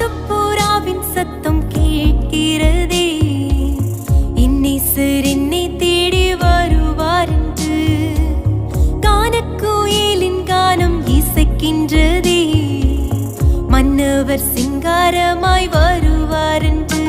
காட்டுப்புறாவின் சத்தம் கேட்கிறதே, இன்னிசர் என்னை தேடி வருவார் என்று. கானக்குயிலின் கானம் இசைக்கின்றதே, மன்னவர் சிங்காரமாய் வருவார் என்று.